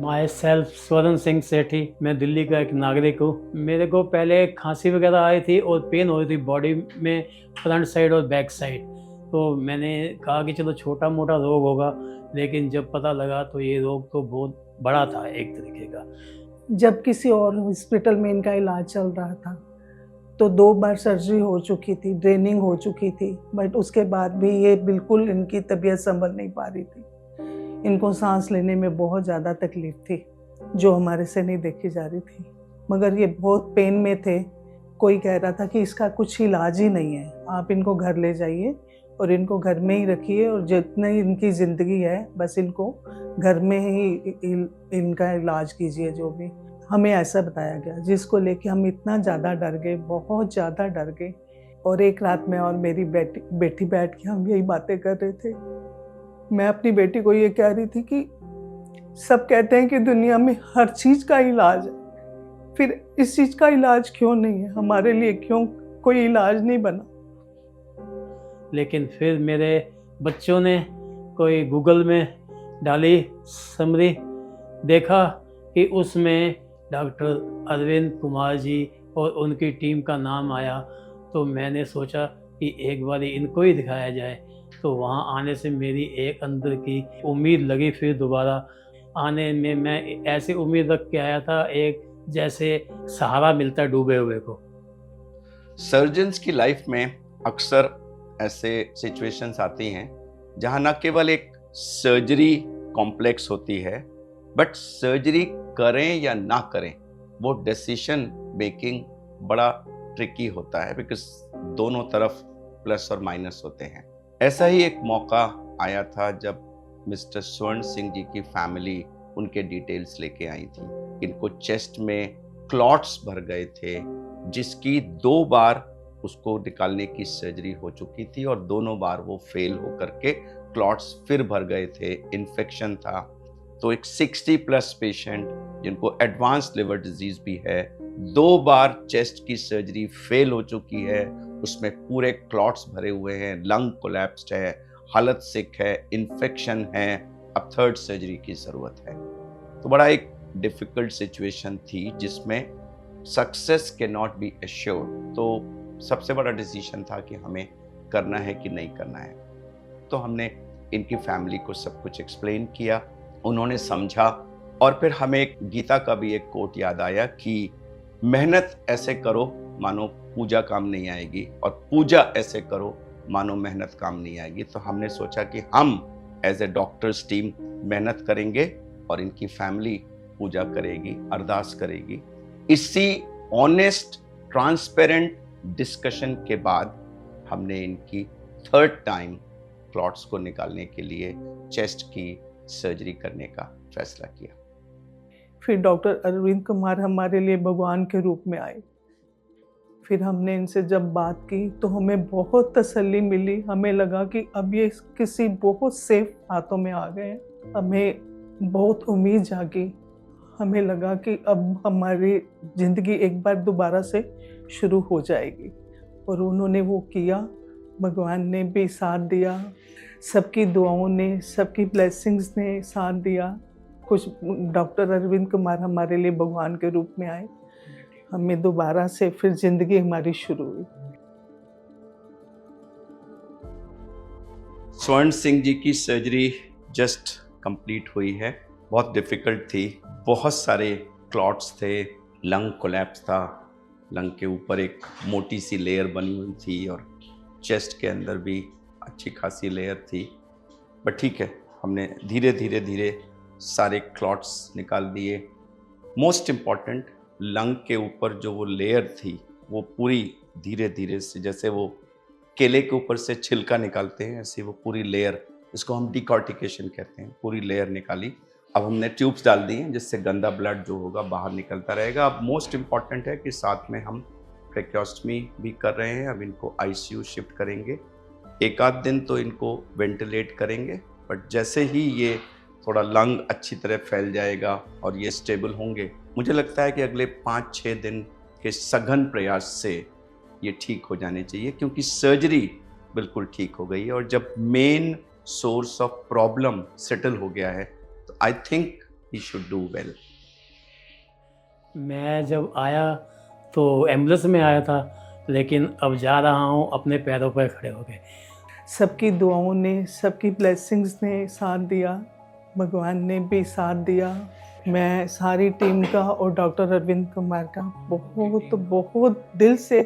My self स्वर्ण सिंह सेठी। मैं दिल्ली का एक नागरिक हूँ। मेरे को पहले खांसी वगैरह आई थी और पेन हो रही थी बॉडी में, फ्रंट साइड और बैक साइड। तो मैंने कहा कि चलो छोटा मोटा रोग होगा, लेकिन जब पता लगा तो ये रोग तो बहुत बड़ा था एक तरीके का। जब किसी और हॉस्पिटल में इनका इलाज चल रहा था तो 2 बार सर्जरी हो चुकी थी, ड्रेनिंग हो चुकी थी, बट उसके बाद भी ये बिल्कुल इनकी तबीयत संभल नहीं पा रही थी। इनको सांस लेने में बहुत ज़्यादा तकलीफ थी, जो हमारे से नहीं देखी जा रही थी। मगर ये बहुत पेन में थे। कोई कह रहा था कि इसका कुछ इलाज ही नहीं है, आप इनको घर ले जाइए और इनको घर में ही रखिए और जितनी इनकी ज़िंदगी है बस इनको घर में ही इनका इलाज कीजिए। जो भी हमें ऐसा बताया गया, जिसको लेके हम इतना ज़्यादा डर गए, बहुत ज़्यादा डर गए। और एक रात में और मेरी बेटी बैठ के हम यही बातें कर रहे थे। मैं अपनी बेटी को ये कह रही थी कि सब कहते हैं कि दुनिया में हर चीज़ का इलाज है, फिर इस चीज़ का इलाज क्यों नहीं है? हमारे लिए क्यों कोई इलाज नहीं बना? लेकिन फिर मेरे बच्चों ने कोई गूगल में डाली समरी, देखा कि उसमें डॉक्टर अरविंद कुमार जी और उनकी टीम का नाम आया। तो मैंने सोचा कि एक बार इनको ही दिखाया जाए। तो वहाँ आने से मेरी एक अंदर की उम्मीद लगी। फिर दोबारा आने में मैं ऐसी उम्मीद रख के आया था, एक जैसे सहारा मिलता है डूबे हुए को। सर्जन्स की लाइफ में अक्सर ऐसे सिचुएशंस आती हैं जहां न केवल एक सर्जरी कॉम्प्लेक्स होती है, बट सर्जरी करें या ना करें वो डिसीजन मेकिंग बड़ा ट्रिकी होता है, बिकॉज दोनों तरफ प्लस और माइनस होते हैं। ऐसा ही एक मौका आया था जब मिस्टर स्वर्ण सिंह जी की फैमिली उनके डिटेल्स लेके आई थी। इनको चेस्ट में क्लॉट्स भर गए थे, जिसकी 2 बार उसको निकालने की सर्जरी हो चुकी थी और दोनों बार वो फेल होकर के क्लॉट्स फिर भर गए थे, इन्फेक्शन था। तो एक 60+ पेशेंट जिनको एडवांस लिवर डिजीज भी है, 2 बार चेस्ट की सर्जरी फेल हो चुकी है, उसमें पूरे क्लॉट्स भरे हुए हैं, लंग कोलैप्स्ड है, हालत सिक है, इन्फेक्शन है, अब 3rd सर्जरी की ज़रूरत है। तो बड़ा एक डिफ़िकल्ट सिचुएशन थी जिसमें success can not be assured. तो सबसे बड़ा डिसीजन था कि हमें करना है कि नहीं करना है। तो हमने इनकी फैमिली को सब कुछ एक्सप्लेन किया, उन्होंने समझा। और फिर हमें एक गीता का भी एक कोट याद आया कि मेहनत ऐसे करो मानो पूजा काम नहीं आएगी, और पूजा ऐसे करो मानो मेहनत काम नहीं आएगी। तो हमने सोचा कि हम एज ए डॉक्टर्स टीम मेहनत करेंगे और इनकी फैमिली पूजा करेगी, अरदास करेगी। इसी ऑनेस्ट ट्रांसपेरेंट डिस्कशन के बाद हमने इनकी 3rd टाइम क्लॉट्स को निकालने के लिए चेस्ट की सर्जरी करने का फैसला किया। फिर डॉक्टर अरविंद कुमार हमारे लिए भगवान के रूप में आए। फिर हमने इनसे जब बात की तो हमें बहुत तसल्ली मिली। हमें लगा कि अब ये किसी बहुत सेफ हाथों में आ गए हैं। हमें बहुत उम्मीद जागी। हमें लगा कि अब हमारी ज़िंदगी एक बार दोबारा से शुरू हो जाएगी, और उन्होंने वो किया। भगवान ने भी साथ दिया, सबकी दुआओं ने, सबकी ब्लेसिंग्स ने साथ दिया। कुछ डॉक्टर अरविंद कुमार हमारे लिए भगवान के रूप में आए। हमें दोबारा से फिर ज़िंदगी हमारी शुरू हुई। स्वर्ण सिंह जी की सर्जरी जस्ट कंप्लीट हुई है। बहुत डिफ़िकल्ट थी, बहुत सारे क्लॉट्स थे, लंग कोलैप्स था, लंग के ऊपर एक मोटी सी लेयर बनी हुई थी और चेस्ट के अंदर भी अच्छी खासी लेयर थी। बट ठीक है, हमने धीरे धीरे सारे क्लॉट्स निकाल दिए। मोस्ट इम्पॉर्टेंट, लंग के ऊपर जो वो लेयर थी वो पूरी धीरे से, जैसे वो केले के ऊपर से छिलका निकालते हैं, ऐसे वो पूरी लेयर, इसको हम डिकॉर्टिकेशन कहते हैं, पूरी लेयर निकाली। अब हमने ट्यूब्स डाल दी हैं जिससे गंदा ब्लड जो होगा बाहर निकलता रहेगा। अब मोस्ट इम्पॉर्टेंट है कि साथ में हम ट्रेकियोस्टमी भी कर रहे हैं। अब इनको आईसीयू शिफ्ट करेंगे, 1 आध दिन तो इनको वेंटिलेट करेंगे, बट जैसे ही ये थोड़ा लंग अच्छी तरह फैल जाएगा और ये स्टेबल होंगे, मुझे लगता है कि अगले 5-6 दिन के सघन प्रयास से ये ठीक हो जाने चाहिए, क्योंकि सर्जरी बिल्कुल ठीक हो गई है। और जब main source of problem settle हो गया है तो I think he should do well? मैं जब आया तो एम्बुलेंस में आया था, लेकिन अब जा रहा हूँ अपने पैरों पर खड़े हो गए। सबकी दुआओं ने, सबकी ब्लेसिंग्स ने साथ दिया, भगवान ने भी साथ दिया। मैं सारी टीम का और डॉक्टर अरविंद कुमार का बहुत बहुत दिल से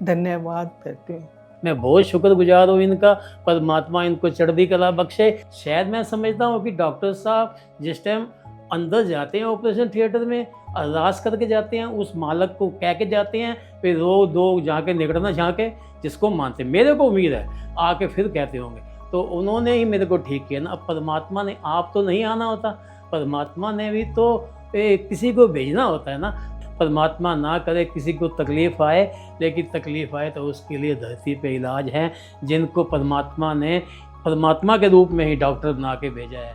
धन्यवाद करती हूँ। मैं बहुत शुक्रगुजार हूँ इनका, परमात्मा इनको चढ़ती कला बख्शे। शायद मैं समझता हूँ कि डॉक्टर साहब जिस टाइम अंदर जाते हैं ऑपरेशन थिएटर में, अरदास करके जाते हैं, उस मालक को कह के जाते हैं, फिर वो दो जाके निकलना झाँके जिसको मानते, मेरे को उम्मीद है आके फिर कहते होंगे, तो उन्होंने ही मेरे को ठीक किया ना। अब परमात्मा ने, आप तो नहीं आना होता, परमात्मा ने भी तो किसी को भेजना होता है ना। परमात्मा ना करे किसी को तकलीफ़ आए, लेकिन तकलीफ़ आए तो उसके लिए धरती पे इलाज है, जिनको परमात्मा ने परमात्मा के रूप में ही डॉक्टर बना के भेजा है।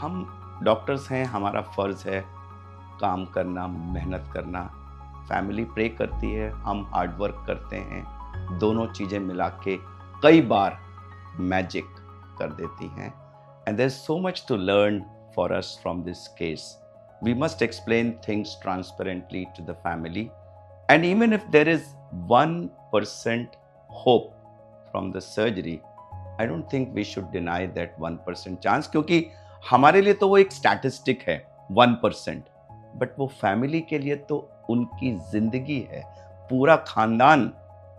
हम डॉक्टर्स हैं, हमारा फ़र्ज़ है काम करना, मेहनत करना। फैमिली प्रे करती है, हम हार्ड वर्क करते हैं, दोनों चीज़ें मिला के कई बार मैजिक कर देती हैं। And there is so much to learn for us from this case. We must explain things transparently to the family, and even if there is 1% hope from the surgery, I don't think we should deny that 1% chance, क्योंकि हमारे लिए तो वो एक statistic है 1%, but वो family के लिए तो उनकी जिंदगी है। पूरा खानदान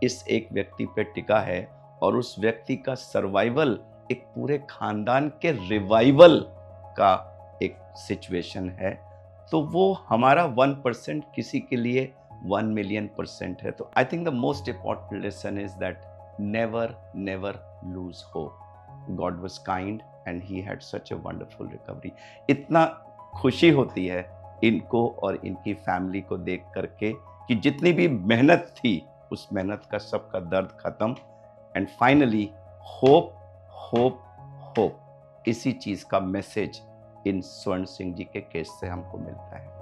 इस एक व्यक्ति पे टिका है, और उस व्यक्ति का सर्वाइवल एक पूरे खानदान के रिवाइवल का एक सिचुएशन है। तो वो हमारा 1% किसी के लिए 1 million% है। तो I think the most important lesson is that never lose hope. God was kind and he had such a wonderful recovery. इतना खुशी होती है इनको और इनकी फैमिली को देख करके कि जितनी भी मेहनत थी उस मेहनत का सबका दर्द खत्म। And finally hope hope hope, इसी चीज़ का मैसेज इन स्वर्ण सिंह जी के केस से हमको मिलता है।